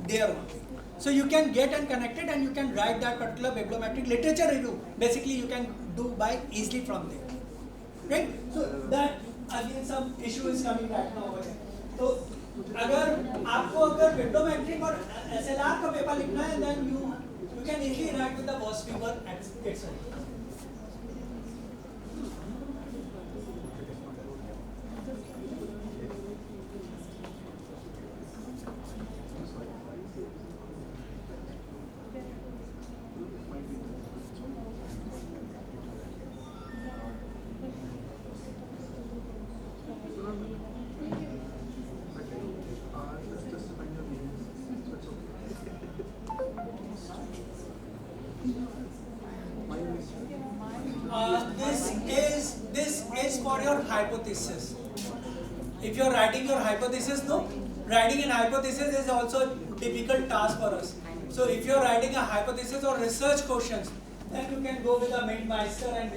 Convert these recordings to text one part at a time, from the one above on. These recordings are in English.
there only. So you can get and connect it, and you can write that particular bibliometric literature review. Basically, you can do by easily from there, right? So that again some issue is coming right now over there. So अगर आपको अगर bibliometric और SLR का paper लिखना है, then you can easily write with the Voss paper and it's ready. This is for your hypothesis. If you are writing your hypothesis, no, writing an hypothesis is also a difficult task for us. So if you are writing a hypothesis or research questions, then you can go with the MintMeister and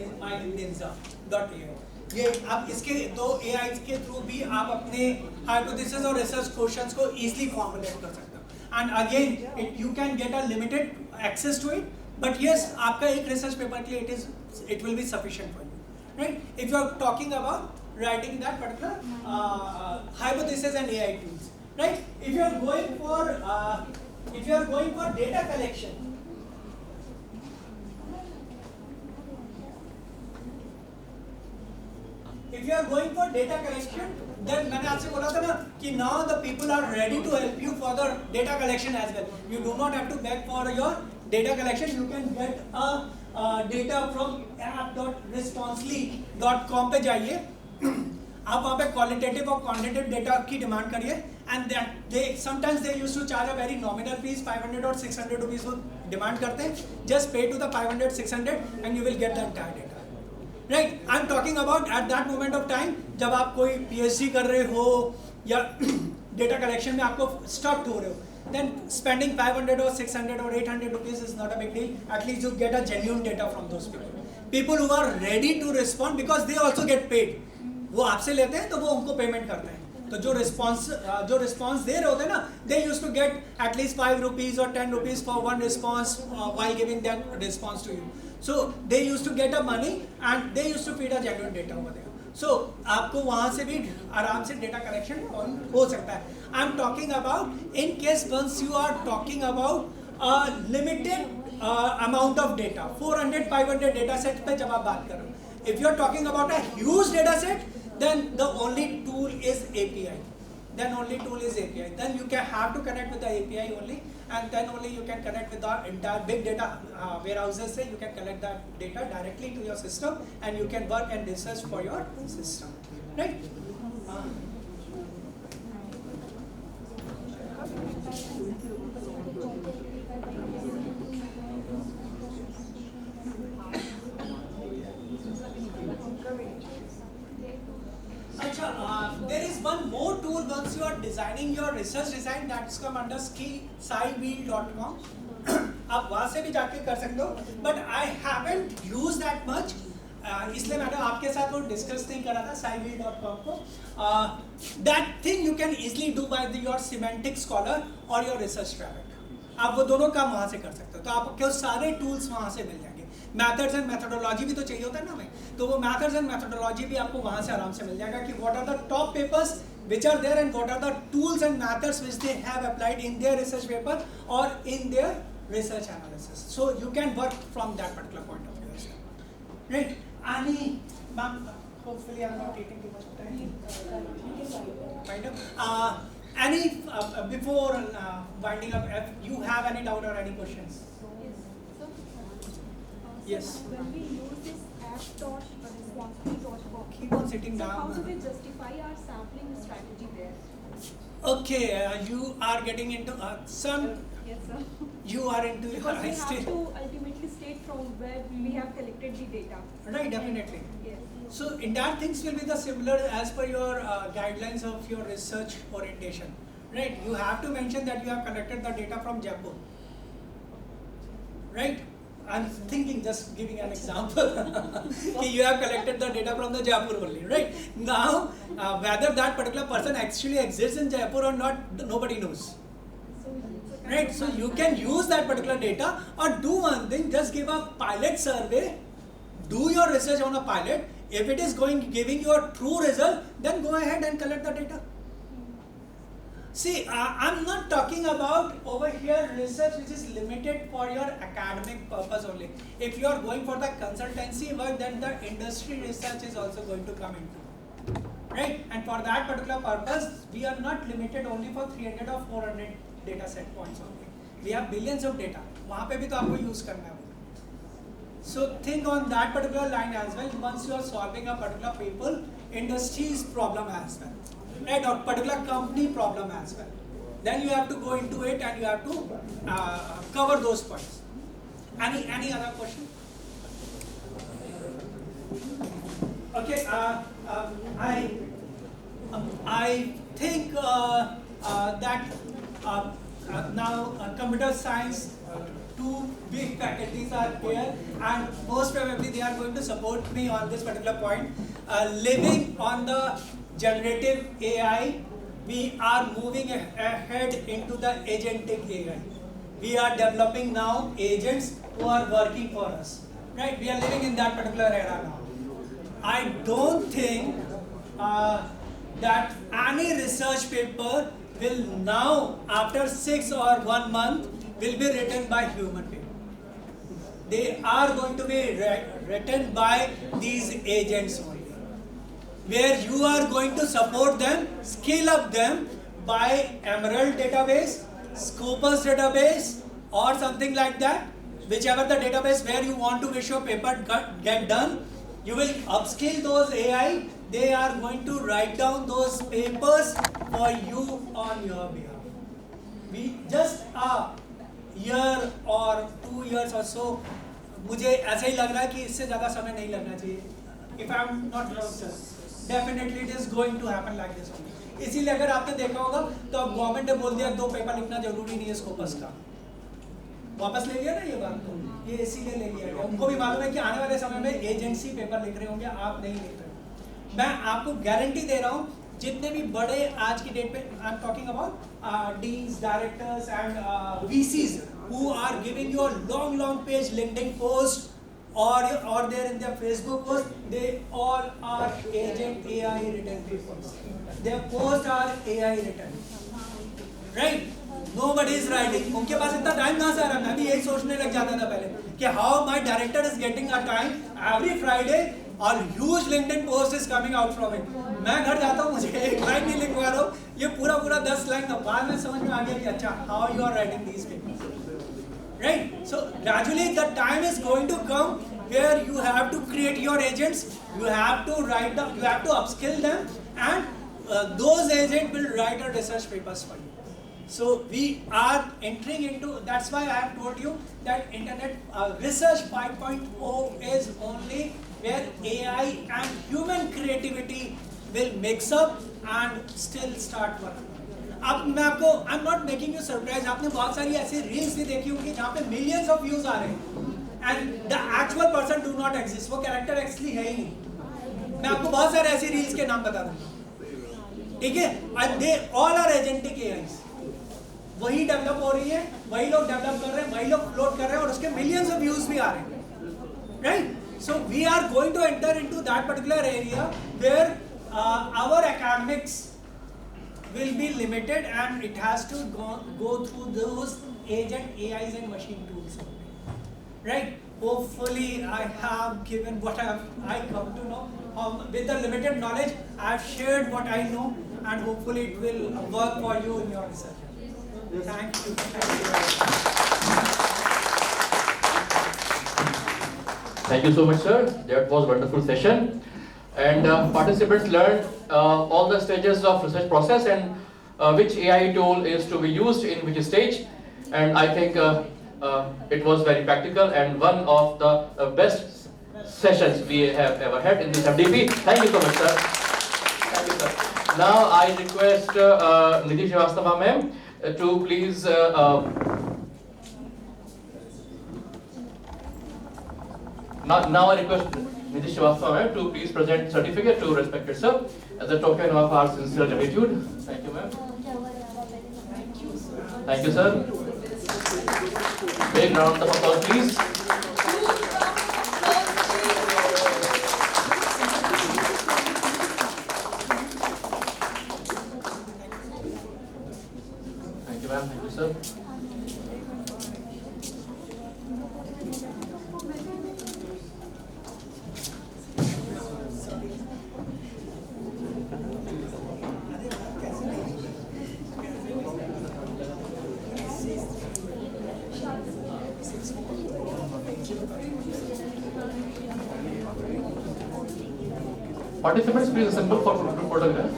Ninja.ai. ये आप इसके दो AI के through भी आप अपने hypothesis और research questions को easily formulate कर सकते हो. And again, you can get a limited access to it. But yes, आपका एक research paper के लिए it will be sufficient for you, right? If you are talking about writing that particular hypothesis and AI tools, right? If you are going for data collection, then मैंने आपसे बोला था ना कि now the people are ready to help you for the data collection as well. You do not have to beg for your data collection. You can get a data from app.responsely.com पे जाइए. आप वहाँ पे qualitative और quantitative data की demand करिए, and they sometimes they used to charge a very nominal fees, 500 or 600 rupees वो demand करते हैं. Just pay to the 500, 600 and you will get the entire data. Right? I'm talking about at that moment of time जब आप कोई PhD कर रहे हो या data collection में आपको stuck हो रहे हो, then spending 500 or 600 or 800 rupees is not a big deal. At least you get a genuine data from those people. People who are ready to respond because they also get paid. वो आपसे लेते हैं तो वो उनको payment करते हैं. तो जो रिस्पॉन्स दे रहे होते हैं ना, they used to get at least 5 rupees or 10 rupees for one response while giving that response to you. So they used to get a money and they used to feed a genuine data over there. So आपको वहाँ से भी आराम से data collection हो सकता है. I'm talking about in case once you are talking about a limited amount of data, 400, 500 data set पे जब आप बात कर रहे हो. If you are talking about a huge data set, then the only tool is API. Then you can have to connect with the API only, and then only you can connect with the entire big data warehouses. You can collect that data directly to your system, and you can work and research for your system, right? There is one more tool once you are designing your research design that's come under scilewheel.com. आप वहाँ से भी जाके कर सकते हो, but I haven't used that much. इसलिए मैंने आपके साथ वो डिस्कस नहीं करा था scilewheel.com को. That thing you can easily do by your semantic scholar or your research traffic. आप वो दोनों काम वहाँ से कर सकते हो, तो आपको सारे टूल्स वहाँ से मिल जाएंगे. मैथड्स एंड मेथोडोलॉजी भी तो चाहिए होता है ना हमें, तो वो मैथड्स एंड मेथोडोलॉजी भी आपको वहाँ से आराम से मिल जाएगा कि what are the top papers which are there and what are the tools and methods which they have applied in their research paper or in their research analysis. So you can work from that particular point of view as well. Right? Ani, ma'am, hopefully I'm not taking too much time. Kind of. Any before winding up, if you have any doubt or any questions? Yes. When we use this app.responsely.com, keep on sitting down. How do we justify our sampling strategy there? Okay, you are getting into some. Yes, sir. You are into. Because we have to ultimately state from where we have collected the data. Right, definitely. Yes. So in that things will be the similar as per your guidelines of your research orientation. Right, you have to mention that you have collected the data from Jaipur. Right. I'm thinking, just giving an example. You have collected the data from the Jaipur only, right? Now, whether that particular person actually exists in Jaipur or not, nobody knows. So it's a right? So you can use that particular data, or do one thing, just give a pilot survey, do your research on a pilot. If it is giving you a true result, then go ahead and collect the data. See, I'm not talking about over here research which is limited for your academic purpose only. If you are going for the consultancy work, then the industry research is also going to come into, right? And for that particular purpose, we are not limited only for 300 or 400 data set points only. We have billions of data. वहाँ पे भी तो आपको use करना है. So think on that particular line as well. Once you are solving a particular people, industry's problem as well, right, or particular company problem as well, then you have to go into it and you have to cover those points. Any other question? Okay, I think that now computer science, two big faculties are here, and most probably they are going to support me on this particular point. Living on the generative AI, we are moving ahead into the agentic AI. We are developing now agents who are working for us, right? We are living in that particular era now. I don't think that any research paper will now, after 6 or 1 month, will be written by human people. They are going to be written by these agents only, where you are going to support them, scale up them by Emerald database, Scopus database, or something like that. Whichever the database where you want to wish your paper get done, you will upskill those AI. They are going to write down those papers for you on your behalf. We just a year or 2 years or so, मुझे ऐसा ही लग रहा है कि इससे ज़्यादा समय नहीं लगना चाहिए. If I am not wrong, sir, definitely it is going to happen like this only. इसीलिए अगर आपने देखा होगा तो अब गवर्नमेंट ने बोल दिया 2 पेपर लिखना जरूरी नहीं है स्कोपस का. वापस ले लिया ना ये बात, तो ये इसीलिए ले लिया गया. उनको भी मालूम है कि आने वाले समय में एजेंसी पेपर लिख रहे होंगे, आप नहीं लिख रहे. मैं आपको गारंटी दे रहा हूँ, जितने भी बड़े आज की डेट पे, I am talking about deans, directors and VCs who are giving you a long page LinkedIn post or they're in their Facebook post, they all are agent AI written papers. Their posts are AI written, right? Nobody is writing. उनके पास इतना time कहाँ से आ रहा है? मैं भी यही सोचने लग जाता था पहले कि how my director is getting a time every Friday और huge LinkedIn post is coming out from it. मैं घर जाता हूँ, मुझे एक लाइन नहीं लिखवा रहा हूँ, ये पूरा 10 लाइन का. बाद में समझ में आ गया कि अच्छा how you are writing these papers, right? So gradually the time is going to come where you have to create your agents, you have to write them, you have to upskill them, and those agents will write a research papers for you. So we are entering into, that's why I have told you that internet research 5.0 is only where AI and human creativity will mix up and still start working. अब मैं आपको, I am not making you surprise, आपने बहुत सारी ऐसी reels भी देखी होंगी जहाँ पे मिलियंस ऑफ व्यूज आ रहे हैं and the actual person do not exist. वो कैरेक्टर एक्चुअली है ही नहीं. मैं आपको बहुत सारे ऐसी रील्स के नाम बता दूंगा, ठीक है? And they all are agentic AIs. वही डेवलप हो रही है, वही लोग डेवलप कर रहे हैं, वही लोग फ्लोट कर रहे हैं और उसके मिलियंस ऑफ व्यूज भी आ रहे हैं, right? So we are going to enter into that particular area where our academics will be limited and it has to go through those agent AIs and machine tools, right? Hopefully I have given what I come to know. With the limited knowledge, I have shared what I know, and hopefully it will work for you in your research. Thank you. Thank you. Thank you so much, sir. That was a wonderful session. And participants learned all the stages of research process and which AI tool is to be used in which stage. And I think it was very practical and one of the best sessions we have ever had in this MDP. Thank you so much, sir. Thank you, sir. Now I request Nidhi Srivastava ma'am to please Now I request Nidhi Srivastava to please present certificate to respected sir as a token of our sincere gratitude. Thank you, ma'am. Thank you, sir. Thank you, sir. Big round of applause, please. Thank you, ma'am. Thank you, sir. Participants, please assemble for group photograph.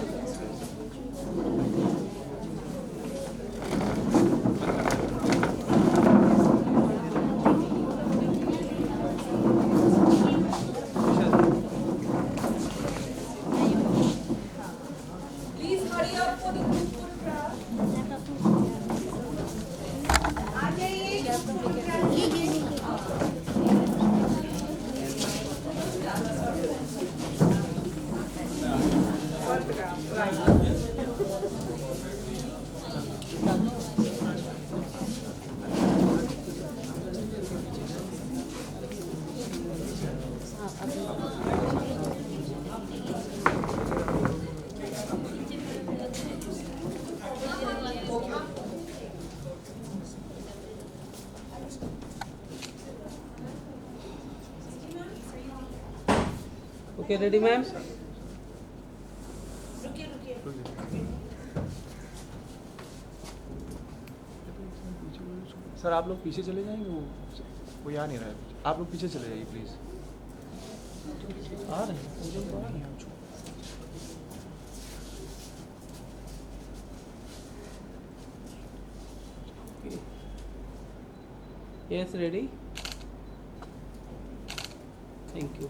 Please hurry up for the group photograph. आ जाइए group photograph. Okay, ready, ma'am? Sir आप लोग पीछे चले जाएंगे, वो आ नहीं रहा है, आप लोग पीछे चले जाइए प्लीज़। आ रहे हैं, तो आ रहे हैं। Yes, ready? Thank you.